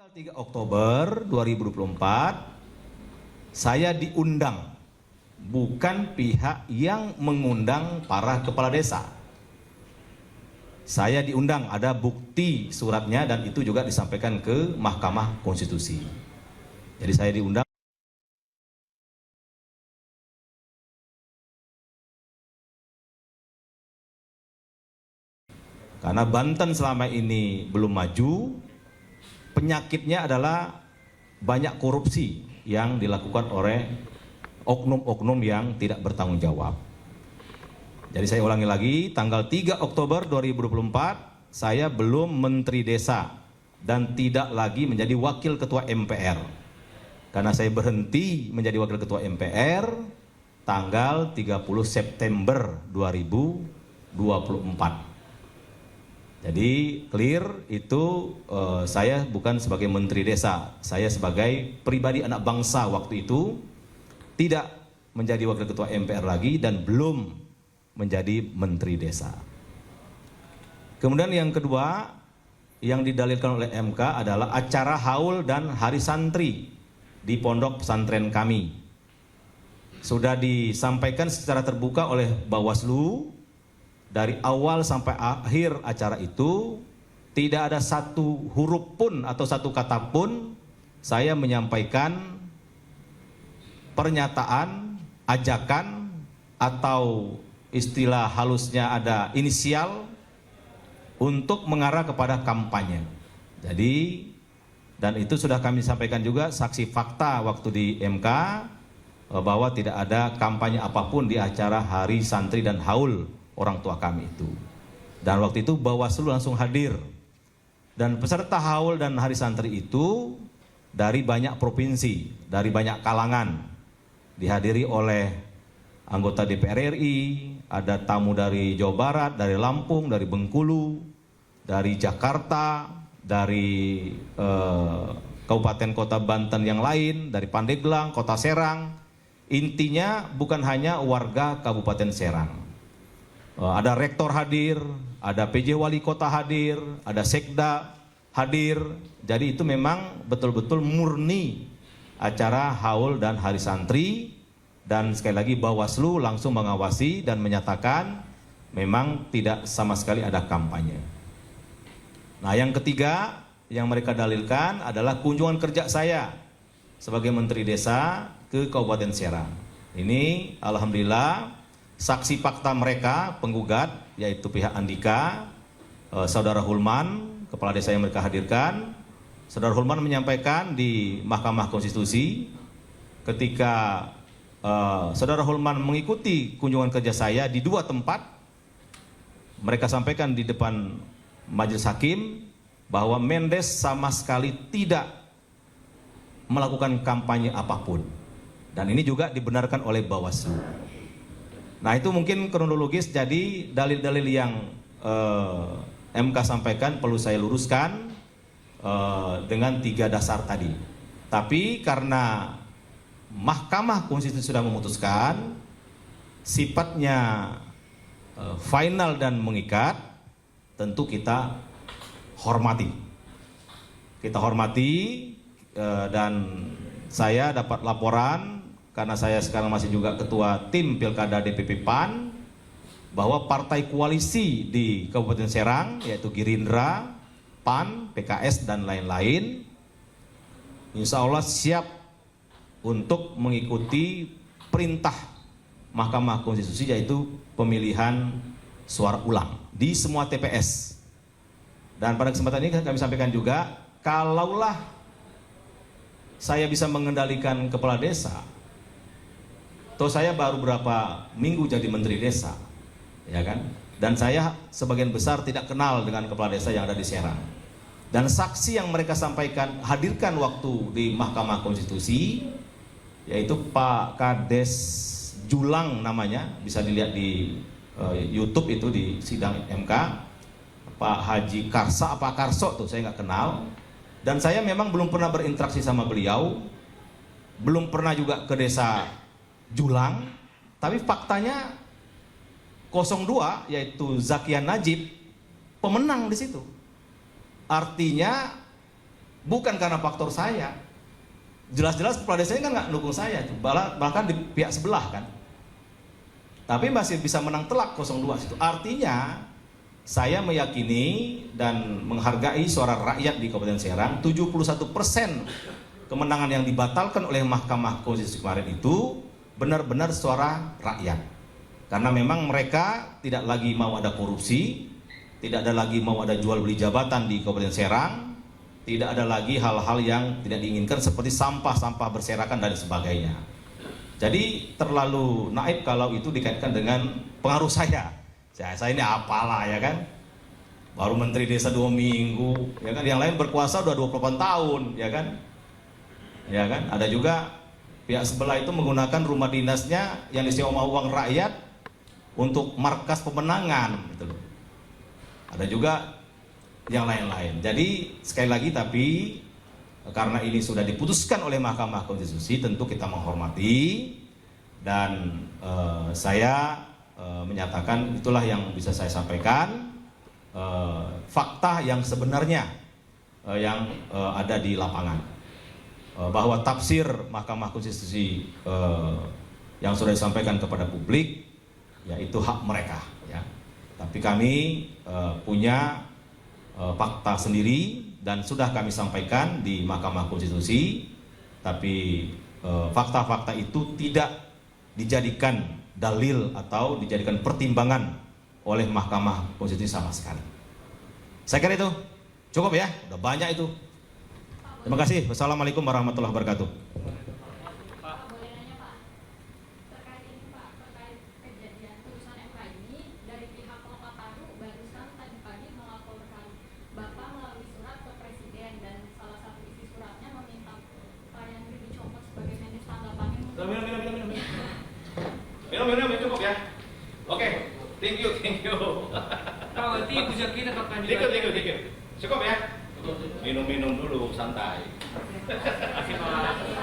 3 Oktober 2024, saya diundang, bukan pihak yang mengundang para kepala desa. Saya diundang, ada bukti suratnya dan itu juga disampaikan ke Mahkamah Konstitusi. Jadi saya diundang. Karena Banten selama ini belum maju, penyakitnya adalah banyak korupsi yang dilakukan oleh oknum-oknum yang tidak bertanggung jawab. Jadi saya ulangi lagi, tanggal 3 Oktober 2024, saya belum Menteri Desa dan tidak lagi menjadi Wakil Ketua MPR. Karena saya berhenti menjadi Wakil Ketua MPR tanggal 30 September 2024. Jadi clear itu saya bukan sebagai Menteri Desa, saya sebagai pribadi anak bangsa waktu itu tidak menjadi Wakil Ketua MPR lagi dan belum menjadi Menteri Desa. Kemudian yang kedua yang didalilkan oleh MK adalah acara haul dan hari santri di pondok pesantren kami. Sudah disampaikan secara terbuka oleh Bawaslu. Dari awal sampai akhir acara itu tidak ada satu huruf pun atau satu kata pun saya menyampaikan pernyataan, ajakan atau istilah halusnya ada inisial untuk mengarah kepada kampanye. Jadi dan itu sudah kami sampaikan juga saksi fakta waktu di MK bahwa tidak ada kampanye apapun di acara Hari Santri dan Haul orang tua kami itu. Dan waktu itu Bawaslu langsung hadir. Dan peserta haul dan hari santri itu dari banyak provinsi, dari banyak kalangan. Dihadiri oleh anggota DPR RI, ada tamu dari Jawa Barat, dari Lampung, dari Bengkulu, dari Jakarta, dari kabupaten kota Banten yang lain, dari Pandeglang, Kota Serang. Intinya bukan hanya warga Kabupaten Serang. Ada rektor hadir, ada PJ Wali Kota hadir, ada Sekda hadir. Jadi itu memang betul-betul murni acara haul dan hari santri. Dan sekali lagi Bawaslu langsung mengawasi dan menyatakan memang tidak sama sekali ada kampanye. Nah yang ketiga yang mereka dalilkan adalah kunjungan kerja saya sebagai Menteri Desa ke Kabupaten Serang. Ini alhamdulillah saksi fakta mereka, penggugat, yaitu pihak Andika, Saudara Hulman, Kepala Desa yang mereka hadirkan. Saudara Hulman menyampaikan di Mahkamah Konstitusi, ketika Saudara Hulman mengikuti kunjungan kerja saya di dua tempat, mereka sampaikan di depan Majelis Hakim, bahwa Mendes sama sekali tidak melakukan kampanye apapun. Dan ini juga dibenarkan oleh Bawaslu. Nah itu mungkin kronologis, jadi dalil-dalil yang MK sampaikan perlu saya luruskan dengan 3 dasar tadi. Tapi karena Mahkamah Konstitusi sudah memutuskan, sifatnya final dan mengikat, tentu kita hormati. Kita hormati dan saya dapat laporan, karena saya sekarang masih juga ketua tim Pilkada DPP PAN, bahwa partai koalisi di Kabupaten Serang, yaitu Gerindra, PAN, PKS, dan lain-lain, insya Allah siap untuk mengikuti perintah Mahkamah Konstitusi, yaitu pemilihan suara ulang di semua TPS. Dan pada kesempatan ini kami sampaikan juga, kalaulah saya bisa mengendalikan kepala desa, toh saya baru berapa minggu jadi Menteri Desa, ya kan? Dan saya sebagian besar tidak kenal dengan kepala desa yang ada di Serang. Dan saksi yang mereka sampaikan, hadirkan waktu di Mahkamah Konstitusi, yaitu Pak Kades Julang namanya, bisa dilihat di YouTube itu di sidang MK, Pak Haji Karsa apa Karso tuh saya nggak kenal. Dan saya memang belum pernah berinteraksi sama beliau, belum pernah juga ke desa Julang, tapi faktanya 02 yaitu Zakian Najib pemenang di situ. Artinya bukan karena faktor saya. Jelas-jelas kepala desanya kan nggak dukung saya, bahkan di pihak sebelah kan. Tapi masih bisa menang telak 02 itu. Artinya saya meyakini dan menghargai suara rakyat di Kabupaten Serang. 71% kemenangan yang dibatalkan oleh Mahkamah Konstitusi kemarin itu benar-benar suara rakyat. Karena memang mereka tidak lagi mau ada korupsi, tidak ada lagi mau ada jual beli jabatan di Kabupaten Serang, tidak ada lagi hal-hal yang tidak diinginkan seperti sampah-sampah berserakan dan sebagainya. Jadi terlalu naif kalau itu dikaitkan dengan pengaruh saya. Saya ini apalah ya kan, baru menteri desa 2 minggu, ya kan. Yang lain berkuasa udah 28 tahun, ya kan. Ya kan. Ada juga pihak sebelah itu menggunakan rumah dinasnya yang disewa uang rakyat untuk markas pemenangan, gitu loh. Ada juga yang lain-lain. Jadi sekali lagi tapi karena ini sudah diputuskan oleh Mahkamah Konstitusi, tentu kita menghormati dan saya menyatakan itulah yang bisa saya sampaikan, fakta yang sebenarnya yang ada di lapangan, bahwa tafsir Mahkamah Konstitusi yang sudah disampaikan kepada publik ya itu hak mereka ya. Tapi kami punya fakta sendiri dan sudah kami sampaikan di Mahkamah Konstitusi, tapi fakta-fakta itu tidak dijadikan dalil atau dijadikan pertimbangan oleh Mahkamah Konstitusi sama sekali. Saya kira itu cukup ya, udah banyak itu. Terima kasih. Wassalamualaikum warahmatullahi wabarakatuh. Minum cukup ya. Oke, thank you. Kalau nanti Bu Zakina kapan Thank you. Cukup ya. Minum dulu santai. Terima kasih Pak.